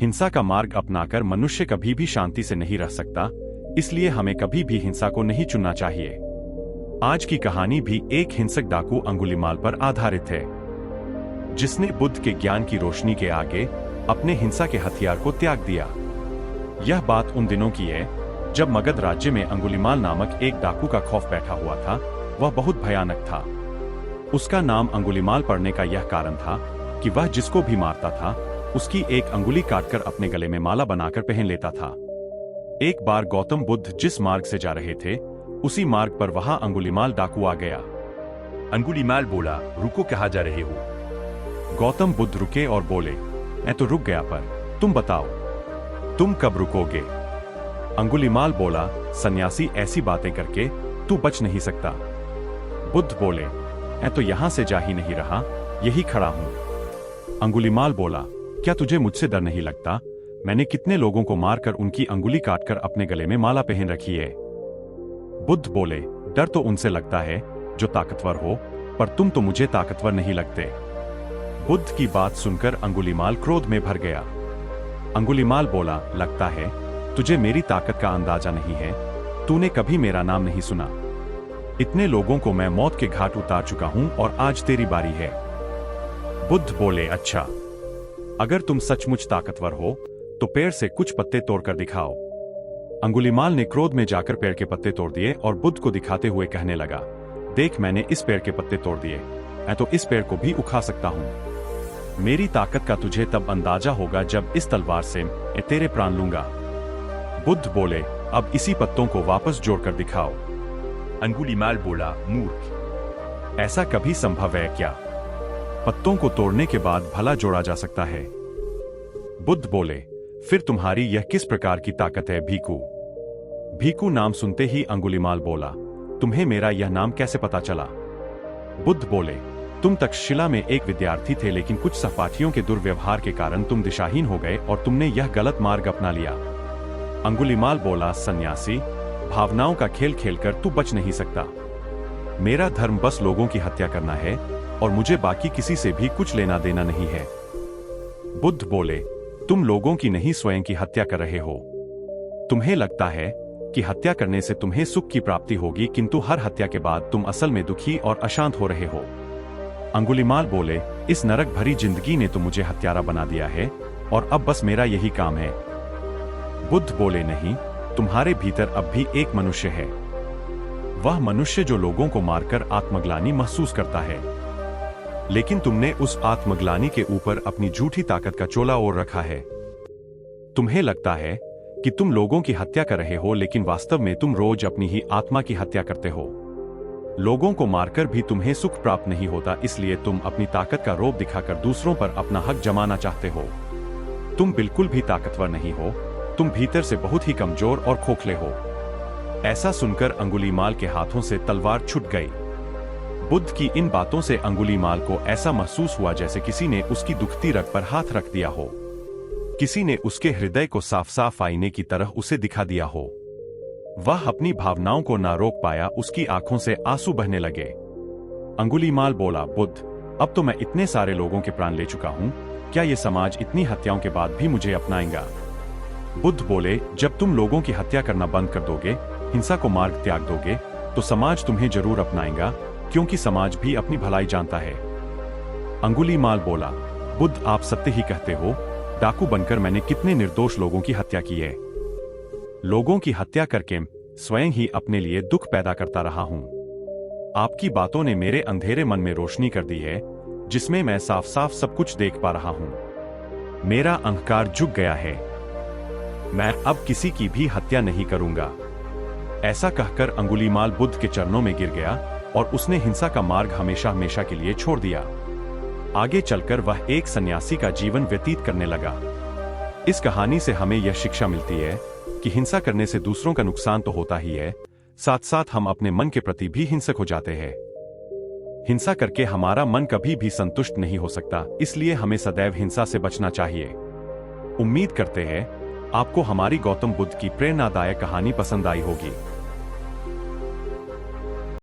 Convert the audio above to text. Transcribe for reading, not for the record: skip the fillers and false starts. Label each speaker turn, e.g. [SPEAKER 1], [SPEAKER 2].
[SPEAKER 1] हिंसा का मार्ग अपनाकर मनुष्य कभी भी शांति से नहीं रह सकता, इसलिए हमें कभी भी हिंसा को नहीं चुनना चाहिए। आज की कहानी भी एक हिंसक डाकू अंगुलीमाल पर आधारित है, जिसने बुद्ध के ज्ञान की रोशनी के आगे अपने हिंसा के हथियार को त्याग दिया। यह बात उन दिनों की है जब मगध राज्य में अंगुलीमाल नामक एक डाकू का खौफ बैठा हुआ था। वह बहुत भयानक था। उसका नाम अंगुलीमाल पड़ने का यह कारण था कि वह जिसको भी मारता था उसकी एक अंगुली काटकर अपने गले में माला बनाकर पहन लेता था। एक बार गौतम बुद्ध जिस मार्ग से जा रहे थे, उसी मार्ग पर वहां अंगुलीमाल डाकू आ गया।
[SPEAKER 2] अंगुलीमाल बोला, रुको, कहाँ जा रहे हो?
[SPEAKER 1] गौतम बुद्ध रुके और बोले, मैं तो रुक गया, पर तुम बताओ, तुम कब रुकोगे? अंगुलीमाल बोला, सन्यासी, ऐसी बातें करके तू बच नहीं सकता। बुद्ध बोले, मैं तो यहां से जा ही नहीं रहा, यही खड़ा हूं। अंगुलीमाल बोला, क्या तुझे मुझसे डर नहीं लगता? मैंने कितने लोगों को मारकर उनकी अंगुली काटकर अपने गले में माला पहन रखी है। बुद्ध बोले, डर तो उनसे लगता है जो ताकतवर हो, पर तुम तो मुझे ताकतवर नहीं लगते। बुद्ध की बात सुनकर अंगुलीमाल क्रोध में भर गया। अंगुलीमाल बोला, लगता है तुझे मेरी ताकत का अंदाजा नहीं है, तूने कभी मेरा नाम नहीं सुना। इतने लोगों को मैं मौत के घाट उतार चुका हूं और आज तेरी बारी है। बुद्ध बोले, अच्छा, अगर तुम सचमुच ताकतवर हो तो पेड़ से कुछ पत्ते तोड़कर दिखाओ। अंगुलीमाल ने क्रोध में जाकर पेड़ के पत्ते तोड़ दिए और बुद्ध को दिखाते हुए कहने लगा, देख, मैंने इस पेड़ के पत्ते तोड़ दिए, मैं तो इस पेड़ को भी उखा सकता हूं। मेरी ताकत का तुझे तब अंदाजा होगा जब इस तलवार से मैं तेरे प्राण लूंगा। बुद्ध बोले, अब इसी पत्तों को वापस जोड़कर दिखाओ।
[SPEAKER 2] अंगुलीमाल बोला, मूर्ख,
[SPEAKER 1] ऐसा कभी संभव है क्या? पत्तों को तोड़ने के बाद भला जोड़ा जा सकता है? बुद्ध बोले, फिर तुम्हारी यह किस प्रकार की ताकत है भीखू? भीखू नाम सुनते ही अंगुलीमाल बोला, तुम्हें मेरा यह नाम कैसे पता चला? बुद्ध बोले, तुम तक्षशिला में एक विद्यार्थी थे, लेकिन कुछ सहपाठियों के दुर्व्यवहार के कारण तुम दिशाहीन हो गए और तुमने यह गलत मार्ग अपना लिया। अंगुलीमाल बोला, सन्यासी, भावनाओं का खेल खेलकर तू बच नहीं सकता। मेरा धर्म बस लोगों की हत्या करना है और मुझे बाकी किसी से भी कुछ लेना देना नहीं है। बुद्ध बोले, तुम लोगों की नहीं, स्वयं की हत्या कर रहे हो। तुम्हें लगता है कि हत्या करने से तुम्हें सुख की प्राप्ति होगी, किंतु हर हत्या के बाद तुम असल में दुखी और अशांत हो रहे हो। अंगुलीमाल बोले, इस नरक भरी जिंदगी ने तो मुझे हत्यारा बना दिया है और अब बस मेरा यही काम है। बुद्ध बोले, नहीं, तुम्हारे भीतर अब भी एक मनुष्य है। वह मनुष्य जो लोगों को मारकर आत्मग्लानि महसूस करता है, लेकिन तुमने उस आत्मग्लानि के ऊपर अपनी झूठी ताकत का चोला ओढ़ रखा है। तुम्हें लगता है कि तुम लोगों की हत्या कर रहे हो, लेकिन वास्तव में तुम रोज अपनी ही आत्मा की हत्या करते हो। लोगों को मारकर भी तुम्हें सुख प्राप्त नहीं होता, इसलिए तुम अपनी ताकत का रोब दिखाकर दूसरों पर अपना हक जमाना चाहते हो। तुम बिल्कुल भी ताकतवर नहीं हो, तुम भीतर से बहुत ही कमजोर और खोखले हो। ऐसा सुनकर अंगुलीमाल के हाथों से तलवार छूट गई। बुद्ध की इन बातों से अंगुलीमाल को ऐसा महसूस हुआ जैसे किसी ने उसकी दुखती रग पर हाथ रख दिया हो। किसी ने उसके हृदय को साफ साफ आईने की तरह उसे दिखा दिया हो। वह अपनी भावनाओं को ना रोक पाया, उसकी आंखों से आंसू बहने लगे। अंगुलीमाल बोला, बुद्ध, अब तो मैं इतने सारे लोगों के प्राण ले चुका हूं, क्या ये समाज इतनी हत्याओं के बाद भी मुझे अपनाएगा? बुद्ध बोले, जब तुम लोगों की हत्या करना बंद कर दोगे, हिंसा को मार्ग त्याग दोगे, तो समाज तुम्हें जरूर अपनाएगा, क्योंकि समाज भी अपनी भलाई जानता है। अंगुलीमाल बोला, बुद्ध, आप सत्य ही कहते हो। डाकू बनकर मैंने कितने निर्दोष लोगों की हत्या की है। लोगों की हत्या करके स्वयं ही अपने लिए दुख पैदा करता रहा हूं। आपकी बातों ने मेरे अंधेरे मन में रोशनी कर दी है, जिसमें मैं साफ साफ सब कुछ देख पा रहा हूं। मेरा अहंकार झुक गया है। मैं अब किसी की भी हत्या नहीं करूंगा। ऐसा कहकर अंगुलीमाल बुद्ध के चरणों में गिर गया और उसने हिंसा का मार्ग हमेशा हमेशा के लिए छोड़ दिया। आगे चलकर वह एक सन्यासी का जीवन व्यतीत करने लगा। इस कहानी से हमें यह शिक्षा मिलती है कि हिंसा करने से दूसरों का नुकसान तो होता ही है, साथ साथ हम अपने मन के प्रति भी हिंसक हो जाते हैं। हिंसा करके हमारा मन कभी भी संतुष्ट नहीं हो सकता, इसलिए हमें सदैव हिंसा से बचना चाहिए। उम्मीद करते हैं आपको हमारी गौतम बुद्ध की प्रेरणादायक कहानी पसंद आई होगी।